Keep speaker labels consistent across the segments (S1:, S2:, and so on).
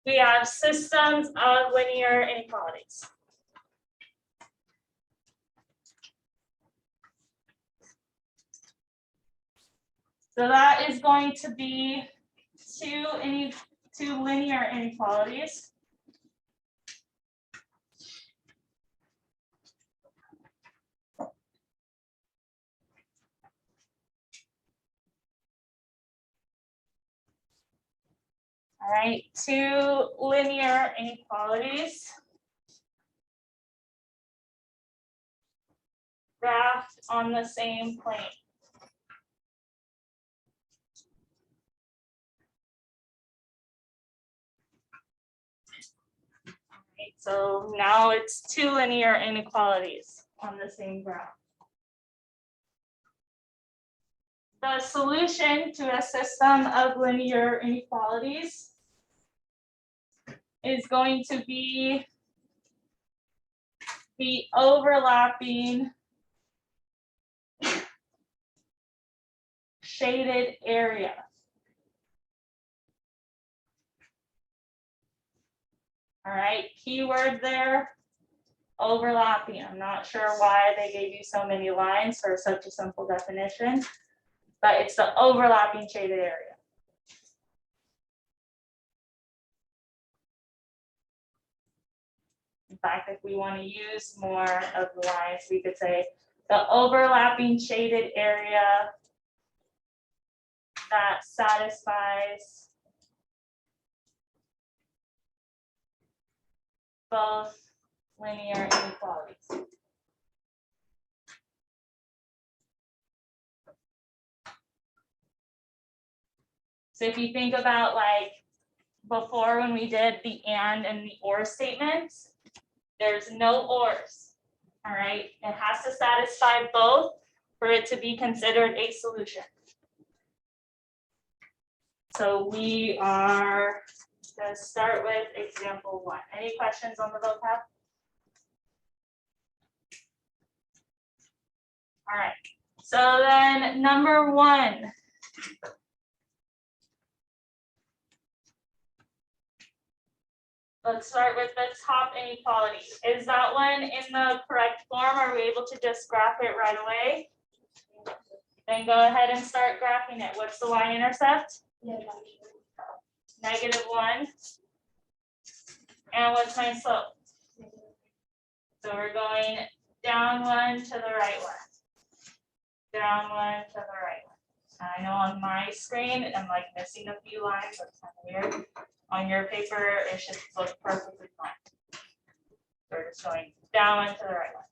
S1: we have systems of linear inequalities. So that is going to be two linear inequalities. All right, two linear inequalities graphed on the same plane. Right, so now it's two linear inequalities on the same graph. The solution to a system of linear inequalities is going to be the overlapping shaded area. All right, keyword there, overlapping. I'm not sure why they gave you so many lines for such a simple definition, but it's the overlapping shaded area. In fact, if we want to use more of the lines, we could say the overlapping shaded area that satisfies both linear inequalities. So if you think about like before when we did the and the or statements, there's no ors, all right? It has to satisfy both for it to be considered a solution. So we are going to start with example 1. Any questions on the vocab? All right, so then number 1. Let's start with the top inequality. Is that one in the correct form? Are we able to just graph it right away? Then go ahead and start graphing it. What's the y-intercept? -1. And what's my slope? So we're going down 1 to the right 1. Down 1 to the right 1. I know on my screen I'm like missing a few lines. That's kind of weird. On your paper, it should look perfectly fine. So we're just going down 1 to the right 1.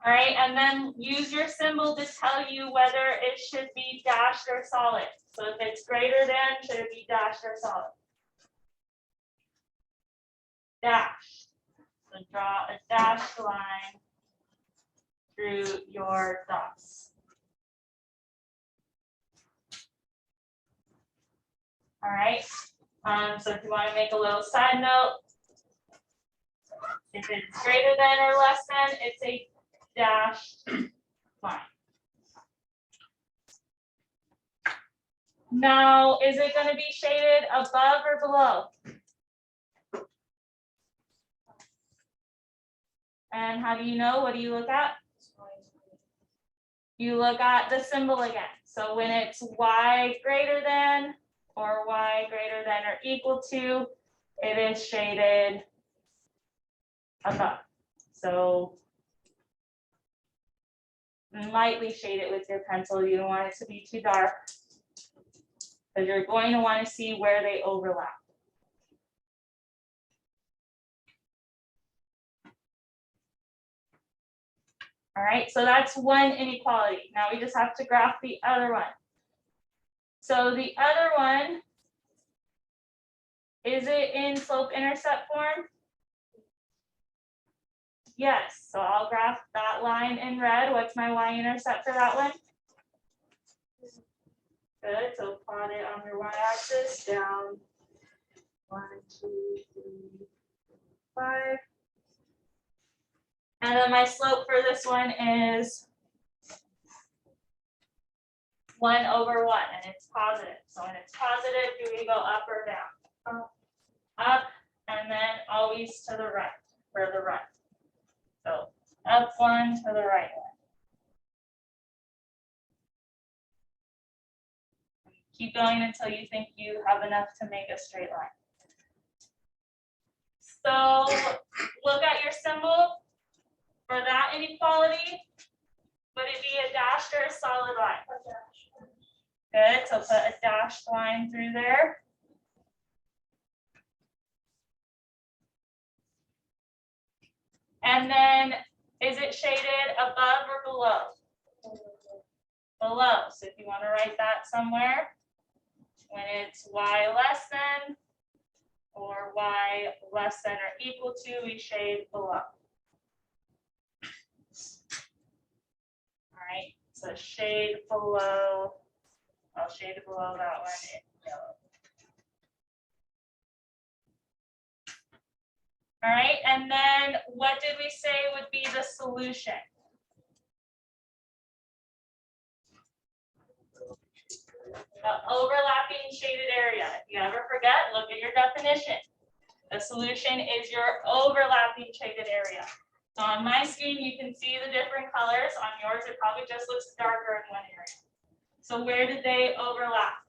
S1: All right, and then use your symbol to tell you whether it should be dashed or solid. So if it's greater than, should it be dashed or solid? Dash. So draw a dashed line through your dots. All right, so if you want to make a little side note, if it's greater than or less than, it's a dashed line. Now, is it going to be shaded above or below? And how do you know? What do you look at? You look at the symbol again. So when it's y greater than or y greater than or equal to, it is shaded above. So lightly shade it with your pencil. You don't want it to be too dark, because you're going to want to see where they overlap. All right, so that's one inequality. Now we just have to graph the other one. So the other one, is it in slope-intercept form? Yes, so I'll graph that line in red. What's my y-intercept for that one? Good, so plot it on your y-axis down 1, 2, 3, 4, 5. And then my slope for this one is 1 over 1, and it's positive. So when it's positive, do we go up or down? Up, and then always to the right, further right. So up 1 to the right 1. Keep going until you think you have enough to make a straight line. So look at your symbol for that inequality. Would it be a dashed or a solid line? Good, so put a dashed line through there. And then is it shaded above or below? Below. So if you want to write that somewhere, when it's y less than or y less than or equal to, we shade below. All right, so shade below. I'll shade it below that one in yellow. All right, and then what did we say would be the solution? The overlapping shaded area. If you ever forget, look at your definition. The solution is your overlapping shaded area. So on my screen, you can see the different colors. On yours, it probably just looks darker in one area. So where did they overlap?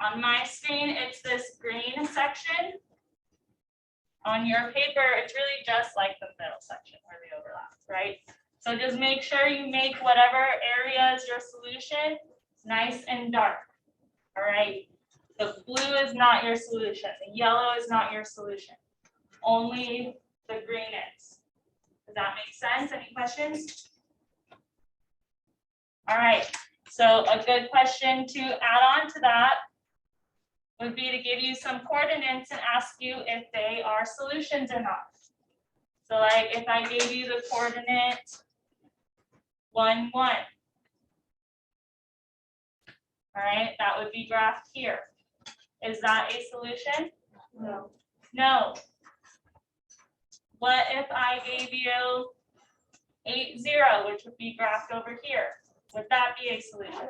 S1: On my screen, it's this green section. On your paper, it's really just like the middle section where they overlap, right? So just make sure you make whatever area is your solution nice and dark, all right? The blue is not your solution. The yellow is not your solution. Only the green is. Does that make sense? Any questions? All right, so a good question to add on to that would be to give you some coordinates and ask you if they are solutions or not. So like if I gave you the coordinate 1, 1. All right, that would be graphed here. Is that a solution? No. No. What if I gave you 8, 0, which would be graphed over here? Would that be a solution?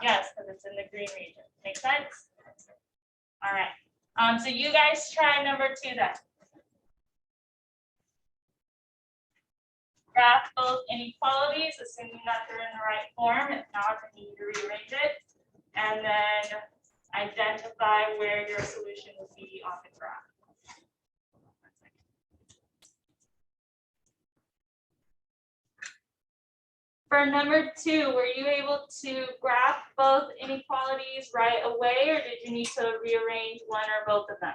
S1: Yes, because it's in the green region. Make sense? All right. So you guys try number 2 then. Graph both inequalities, assuming that they're in the right form. If not, then you need to rearrange it. And then identify where your solution would be on the graph. For number 2, were you able to graph both inequalities right away, or did you need to rearrange one or both of them?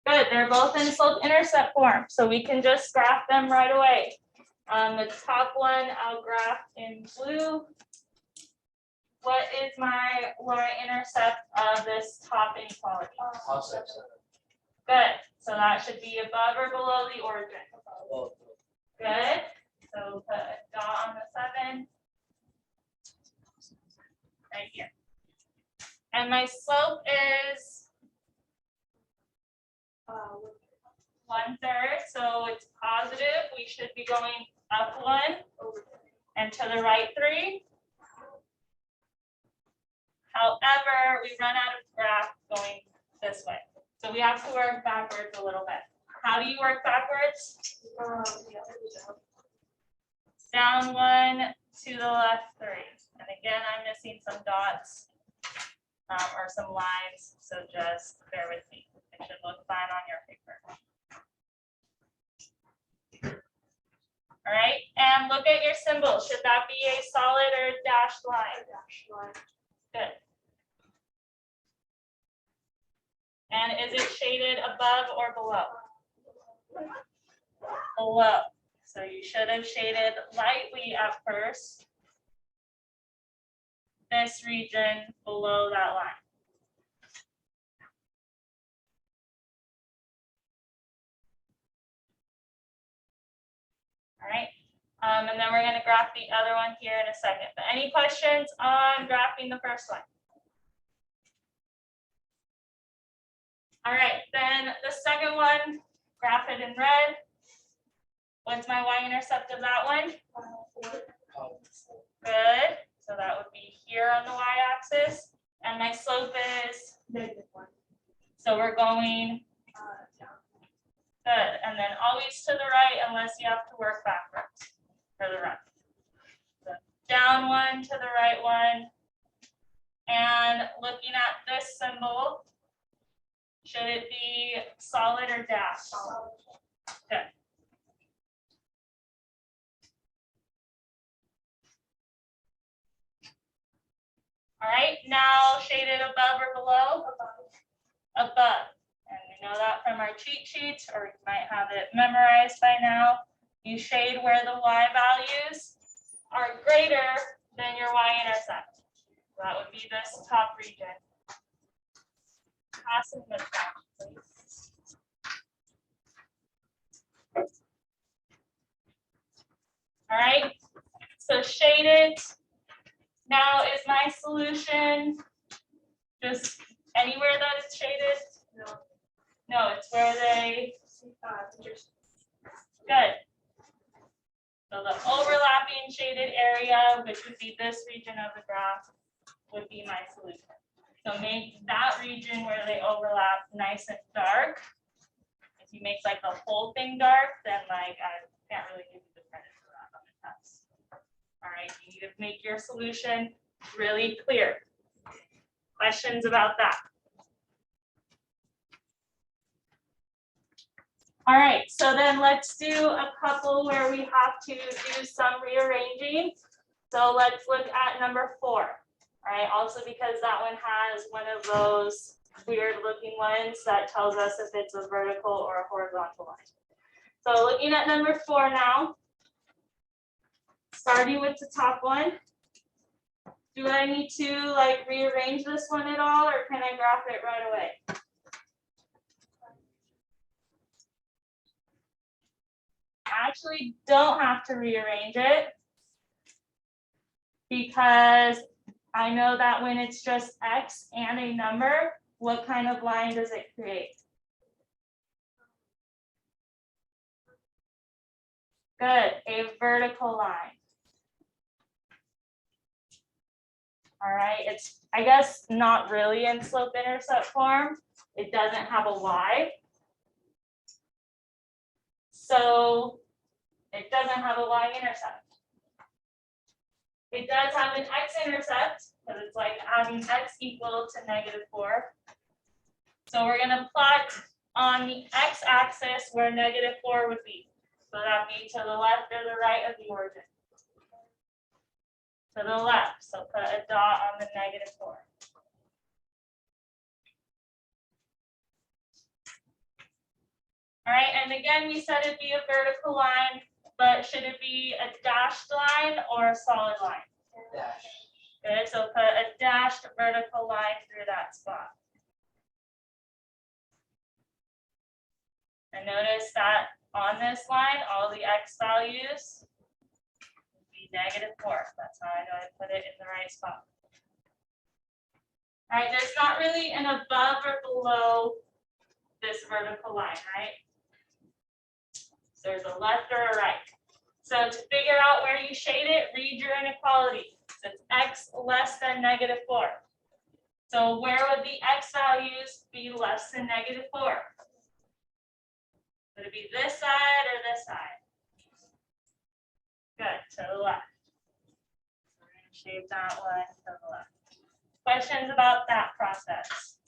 S1: Good, they're both in slope-intercept form, so we can just graph them right away. The top one, I'll graph in blue. What is my y-intercept of this top inequality? Good, so that should be above or below the origin. Good, so put a dot on the 7. Right here. And my slope is 1/3, so it's positive. We should be going up 1 and to the right 3. However, we run out of graph going this way. So we have to work backwards a little bit. How do you work backwards? Down 1 to the left 3. And again, I'm missing some dots or some lines, so just bear with me. It should look fine on your paper. All right, and look at your symbol. Should that be a solid or a dashed line? Dashed line. Good. And is it shaded above or below? Below. So you should have shaded lightly at first. This region below that line. All right, and then we're going to graph the other one here in a second. But any questions on graphing the first one? All right, then the second one, graph it in red. What's my y-intercept of that one? Good. So that would be here on the y-axis. And my slope is?
S2: -1.
S1: So we're going good. And then always to the right unless you have to work backwards for the run. So down one to the right one. And looking at this symbol, should it be solid or dashed?
S2: Solid.
S1: Good. All right, now shaded above or below? Above. And we know that from our cheat sheets, or you might have it memorized by now. You shade where the y values are greater than your y-intercept. That would be this top region. Passing this back, please. All right, so shaded. Now is my solution just anywhere that it's shaded?
S2: No.
S1: No, it's where they,
S2: Just
S1: good. So the overlapping shaded area, which would be this region of the graph, would be my solution. So make that region where they overlap nice and dark. If you make like the whole thing dark, then like I can't really give you the credit for that on the test. All right, you need to make your solution really clear. Questions about that? All right, so then let's do a couple where we have to do some rearranging. So let's look at number 4. All right, also because that one has one of those weird looking ones that tells us if it's a vertical or a horizontal line. So looking at number 4 now. Starting with the top one, do I need to like rearrange this one at all, or can I graph it right away? I actually don't have to rearrange it because I know that when it's just x and a number, what kind of line does it create? Good, a vertical line. All right, it's, I guess, not really in slope intercept form. It doesn't have a y. So it doesn't have a y-intercept. It does have an x-intercept, because it's like adding x equal to -4. So we're going to plot on the x-axis where -4 would be. So that'd be to the left or the right of the origin. To the left, so put a dot on the -4. All right, and again, we said it'd be a vertical line, but should it be a dashed line or a solid line?
S2: dash.
S1: Good, so put a dashed vertical line through that spot. And notice that on this line, all the x values would be -4. That's how I know to put it in the right spot. All right, there's not really an above or below this vertical line, right? So there's a left or a right. So to figure out where you shade it, read your inequality. So it's x less than -4. So where would the x values be less than -4? Would it be this side or this side? Good, to the left. We're going to shade that one to the left. Questions about that process?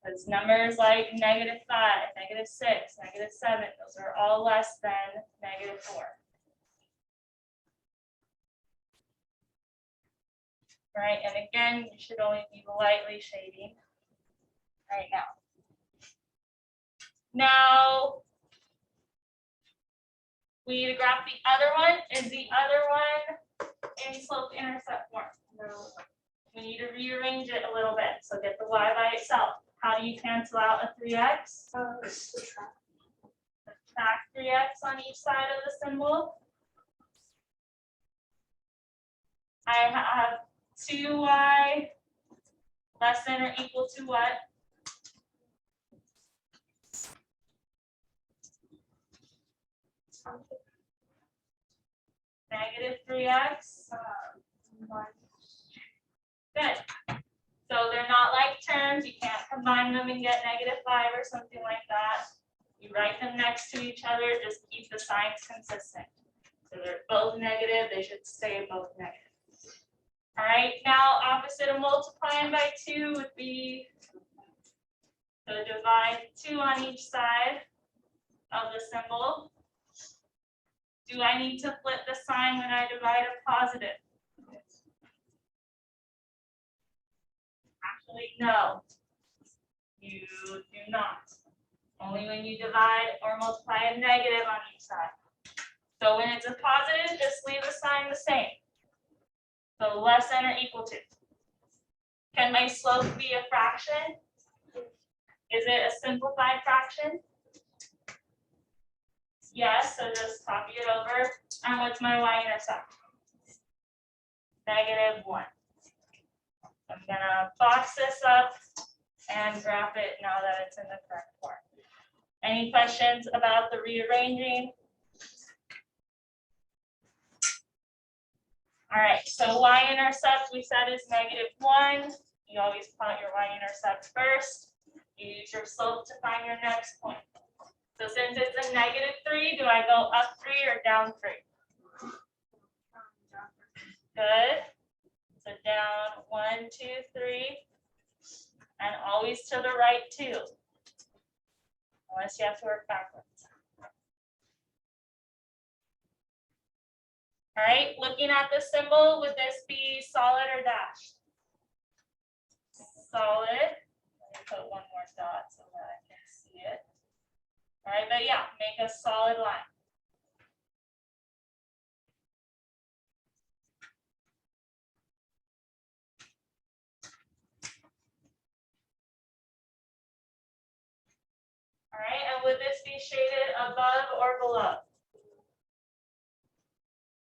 S1: Because numbers like -5, -6, -7, those are all less than -4. Right, and again, you should only be lightly shading right now. Now, we need to graph the other one. Is the other one in slope intercept form? No. We need to rearrange it a little bit. So get the y by itself. How do you cancel out a 3x? Subtract 3x on each side of the symbol. I have 2y Less than or equal to what? Negative 3x. Good. So they're not like terms. You can't combine them and get -5 or something like that. You write them next to each other. Just keep the signs consistent. So they're both negative. They should stay both negative. All right. Now, opposite of multiplying by 2 would be, so divide 2 on each side of the symbol. Do I need to flip the sign when I divide a positive? Actually, no. You do not. Only when you divide or multiply a negative on each side. So when it's a positive, just leave the sign the same. So less than or equal to. Can my slope be a fraction? Is it a simplified fraction? Yes, so just copy it over. And what's my y-intercept? -1. I'm gonna box this up and graph it now that it's in the correct form. Any questions about the rearranging? All right, so y-intercept we said is -1. You always plot your y-intercept first. You use your slope to find your next point. So since it's a -3, do I go up 3 or down 3? Good. So down 1, 2, 3. And always to the right too. Unless you have to work backwards. All right, looking at the symbol, would this be solid or dashed? Solid. Let me put one more dot so that I can see it. All right, but yeah, make a solid line. All right, and would this be shaded above or below?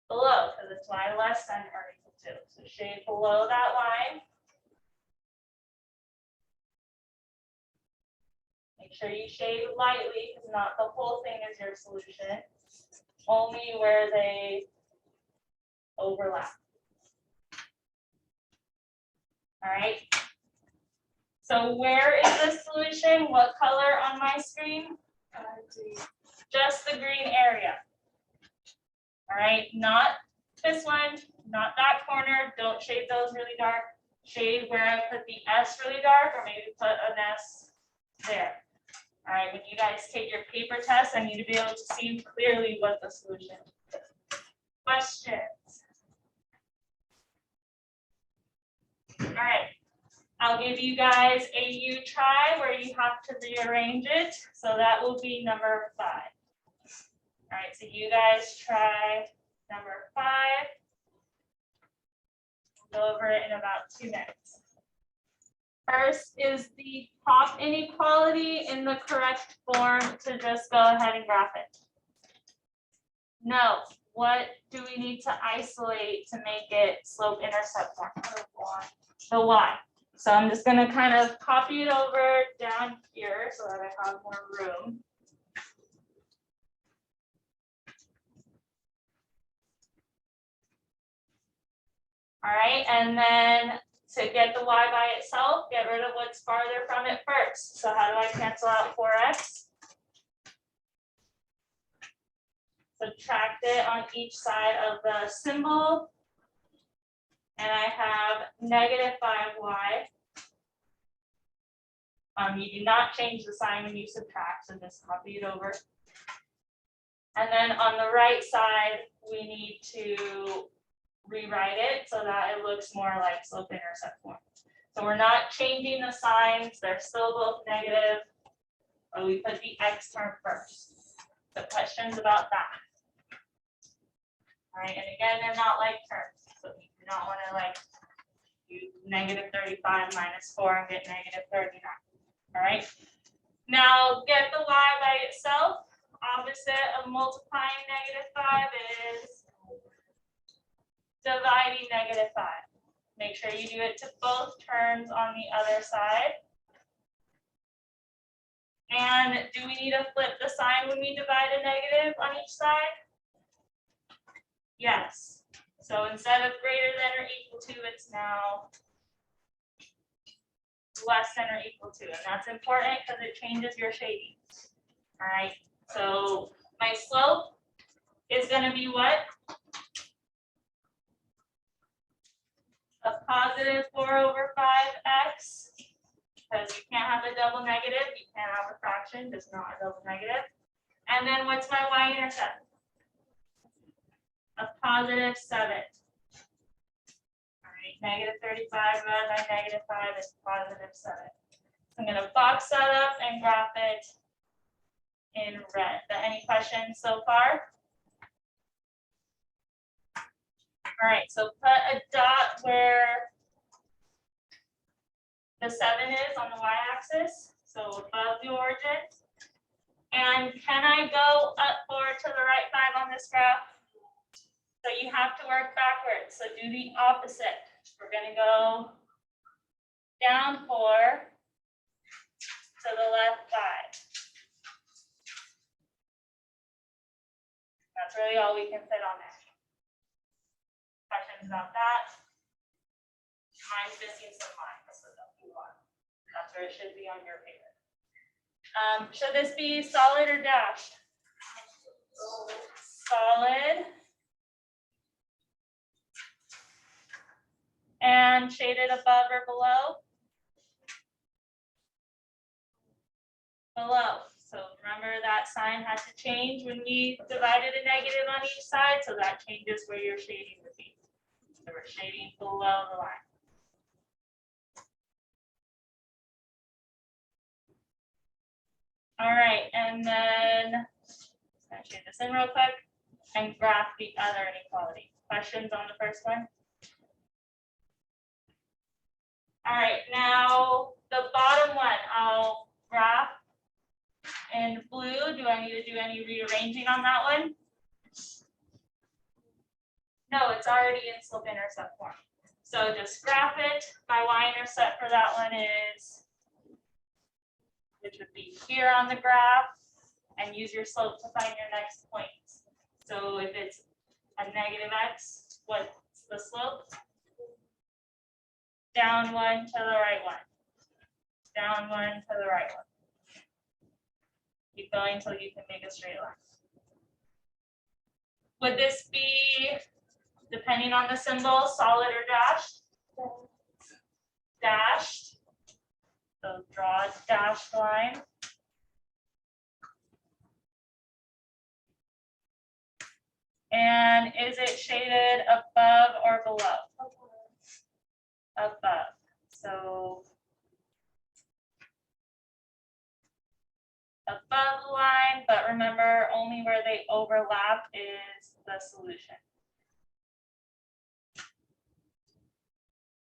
S1: Below, because it's y less than or equal to. So shade below that line. Make sure you shade lightly, because not the whole thing is your solution. Only where they overlap. All right. So where is the solution? What color on my screen? Just the green area. All right, not this one, not that corner. Don't shade those really dark. Shade where I put the S really dark, or maybe put an S there. All right, when you guys take your paper test, I need to be able to see clearly what the solution is. Questions? All right, I'll give you guys a U try where you have to rearrange it. So that will be number 5. All right, so you guys try number 5. We'll go over it in about 2 minutes. First is the top inequality in the correct form to just go ahead and graph it. No, what do we need to isolate to make it slope intercept form? The y. So I'm just going to kind of copy it over down here so that I have more room. All right, and then to get the y by itself, get rid of what's farther from it first. So how do I cancel out 4x? Subtract it on each side of the symbol. And I have -5y. You do not change the sign when you subtract, so just copy it over. And then on the right side, we need to rewrite it so that it looks more like slope intercept form. So we're not changing the signs, they're still both negative, but we put the x term first. So questions about that? All right, and again, they're not like terms, so you do not want to like do -35 minus 4 and get -39. All right, now get the y by itself. Opposite of multiplying -5 is dividing -5. Make sure you do it to both terms on the other side. And do we need to flip the sign when we divide a negative on each side? Yes. So instead of greater than or equal to, it's now less than or equal to. And that's important because it changes your shading. All right. So my slope is going to be what? A positive 4/5x. Because you can't have a double negative. You can't have a fraction, just not a double negative. And then what's my y-intercept? A positive 7. All right, negative 35 divided by negative 5 is positive 7. I'm going to box that up and graph it in red. Any questions so far? All right, so put a dot where the 7 is on the y-axis, so above the origin. And can I go up 4 to the right 5 on this graph? So you have to work backwards. So do the opposite. We're going to go down 4 to the left 5. That's really all we can fit on there. Questions about that? Mine's missing some lines, so don't move on. That's where it should be on your paper. Should this be solid or dashed? Solid. And shaded above or below? Below. So remember that sign had to change when we divided a negative on each side, so that changes where your shading would be. So we're shading below the line. All right, and then I'm going to shade this in real quick and graph the other inequality. Questions on the first one? All right, now the bottom one, I'll graph in blue. Do I need to do any rearranging on that one? No, it's already in slope-intercept form. So just graph it. My y-intercept for that one is, which would be here on the graph, and use your slope to find your next point. So if it's a negative x, what's the slope? Down 1 to the right 1. Down 1 to the right 1. Keep going until you can make a straight line. Would this be, depending on the symbol, solid or dashed? Dashed. So draw a dashed line. And is it shaded above or below? Above. So above the line, but remember only where they overlap is the solution.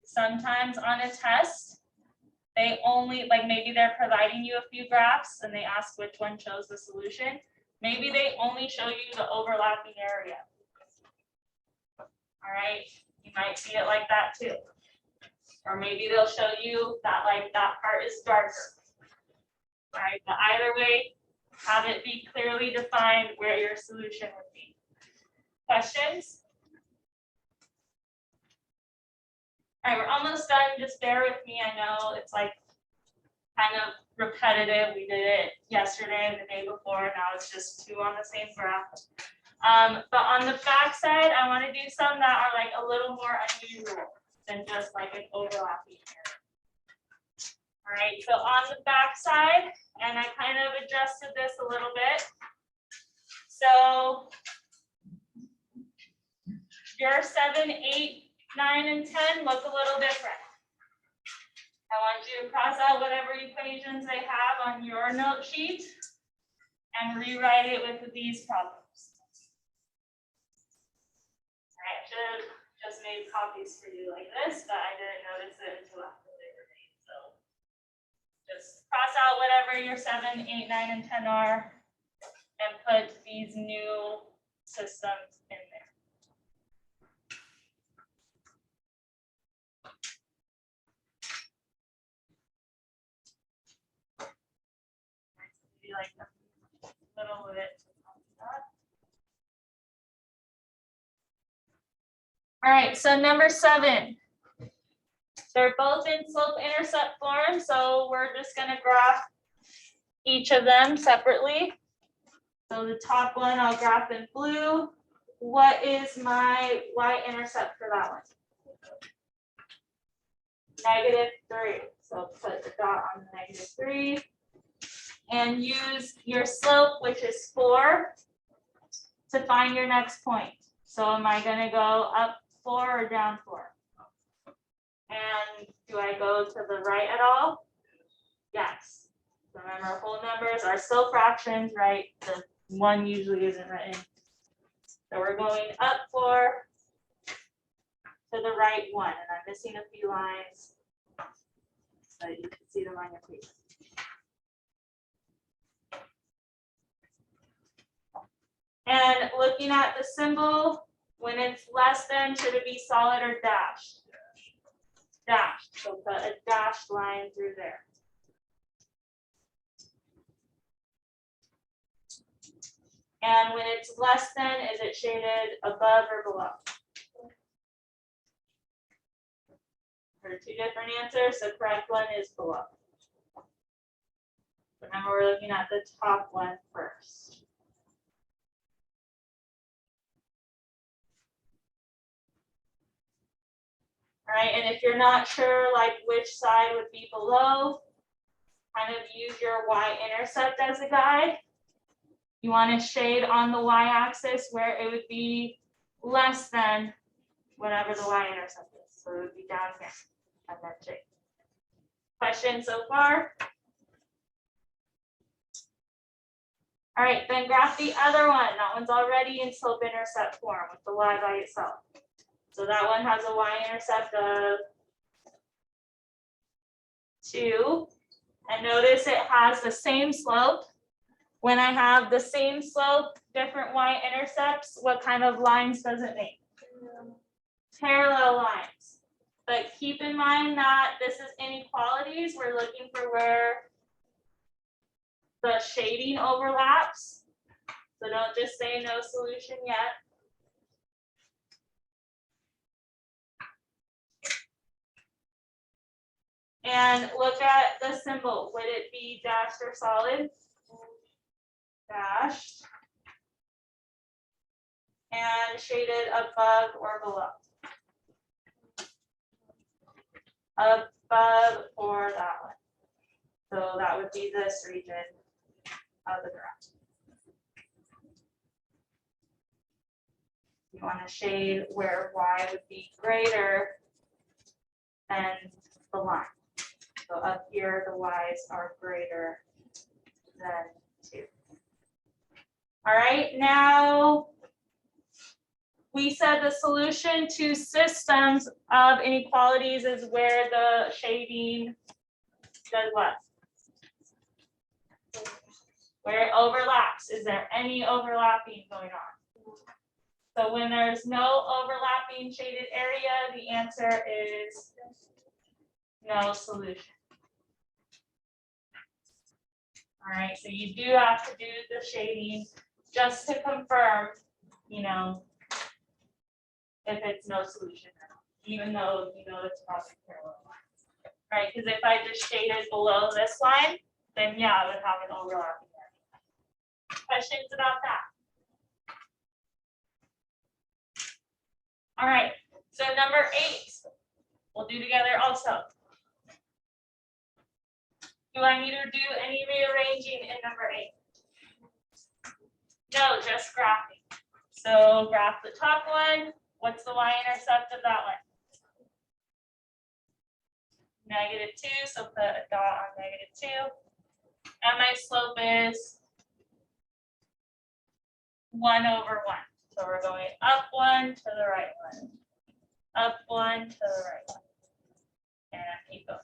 S1: Sometimes on a test, they only, like maybe they're providing you a few graphs and they ask which one shows the solution. Maybe they only show you the overlapping area. All right, you might see it like that too. Or maybe they'll show you that like that part is darker. All right, but either way, have it be clearly defined where your solution would be. Questions? All right, we're almost done. Just bear with me. I know it's like kind of repetitive. We did it yesterday and the day before. Now it's just 2 on the same graph. But on the back side, I want to do some that are like a little more unusual than just like an overlapping area. All right, so on the back side, and I kind of adjusted this a little bit. So your 7, 8, 9, and 10 look a little different. I want you to cross out whatever equations they have on your note sheet and rewrite it with these problems. All right, I should have just made copies for you like this, but I didn't notice it until after they were made. So just cross out whatever your 7, 8, 9, and 10 are and put these new systems in there. like a little bit. All right, so number 7. They're both in slope-intercept form, so we're just gonna graph each of them separately. So the top one I'll graph in blue. What is my y-intercept for that one? -3. So put the dot on the -3. And use your slope, which is 4, to find your next point. So am I gonna go up 4 or down 4? And do I go to the right at all? Yes. Remember, whole numbers are still fractions, right? The 1 usually isn't written. So we're going up 4 to the right 1, and I'm missing a few lines so you can see them on your paper. And looking at the symbol, when it's less than, should it be solid or dashed? Dashed. So put a dashed line through there. And when it's less than, is it shaded above or below? There are 2 different answers. The correct one is below. Remember, we're looking at the top one first. All right, and if you're not sure like which side would be below, kind of use your y-intercept as a guide. You want to shade on the y-axis where it would be less than whatever the y-intercept is. So it would be down here and then shade. Questions so far? All right, then graph the other one. That one's already in slope-intercept form with the y by itself. So that one has a y-intercept of 2. And notice it has the same slope. When I have the same slope, different y-intercepts, what kind of lines does it make? Parallel lines. But keep in mind that this is inequalities. We're looking for where the shading overlaps. So don't just say no solution yet. And look at the symbol. Would it be dashed or solid? Dashed. And shaded above or below? Above or that one. So that would be this region of the graph. You want to shade where y would be greater than the line. So up here, the y's are greater than 2. All right, now we said the solution to systems of inequalities is where the shading does what? Where it overlaps. Is there any overlapping going on? So when there's no overlapping shaded area, the answer is no solution. All right, so you do have to do the shading just to confirm, you know, if it's no solution or not, even though you know it's probably parallel lines. Right, because if I just shaded below this line, then yeah, I would have an overlapping area. Questions about that? All right, so number 8, we'll do together also. Do I need to do any rearranging in number 8? No, just graphing. So graph the top one. What's the y-intercept of that one? -2, so put a dot on -2. And my slope is 1/1. So we're going up 1 to the right 1. Up 1 to the right 1. And keep going.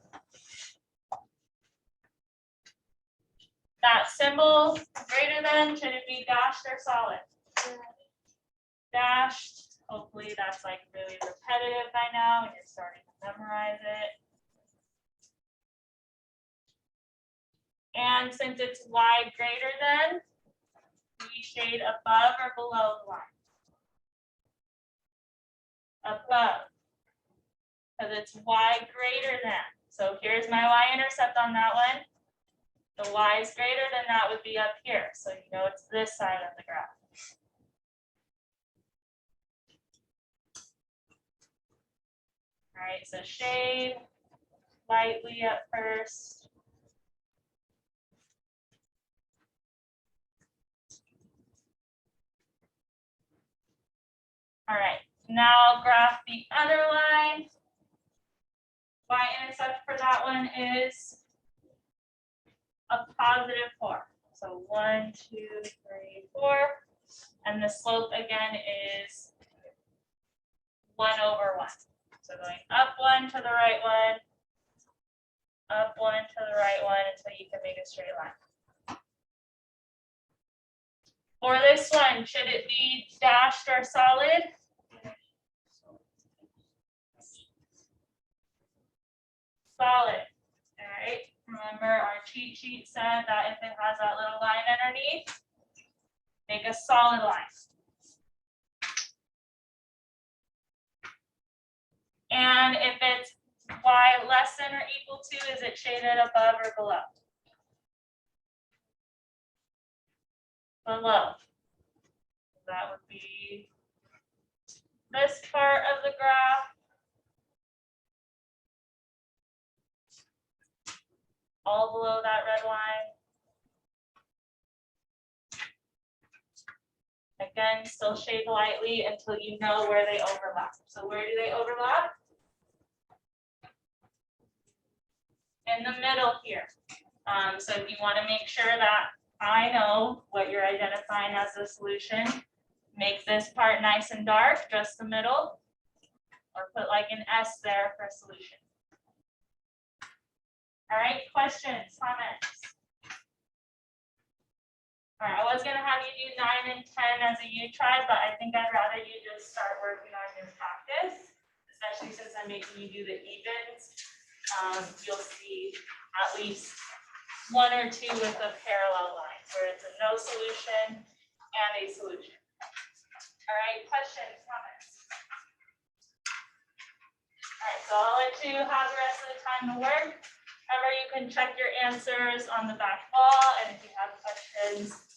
S1: That symbol greater than, should it be dashed or solid? Dashed. Hopefully that's like really repetitive by now and you're starting to memorize it. And since it's y greater than, we shade above or below the line? Above, because it's y greater than. So here's my y-intercept on that one. The y is greater than that would be up here. So you know it's this side of the graph. All right, so shade lightly at first. All right, now I'll graph the other line. Y-intercept for that one is a +4. So 1, 2, 3, 4. And the slope again is 1/1. So going up 1 to the right one, up 1 to the right one until you can make a straight line. For this one, should it be dashed or solid? Solid. All right. Remember our cheat sheet said that if it has that little line underneath, make a solid line. And if it's y less than or equal to, is it shaded above or below? Below. That would be this part of the graph. All below that red line. Again, still shade lightly until you know where they overlap. So where do they overlap? In the middle here. So if you want to make sure that I know what you're identifying as the solution, make this part nice and dark, just the middle, or put like an S there for solution. All right, questions, comments? All right, I was gonna have you do 9 and 10 as a U-try, but I think I'd rather you just start working on your practice, especially since I'm making you do the evens. You'll see at least 1 or 2 with a parallel line, where it's a no solution and a solution. All right, questions, comments? All right, so I'll let you have the rest of the time to work. Remember, you can check your answers on the back wall, and if you have questions,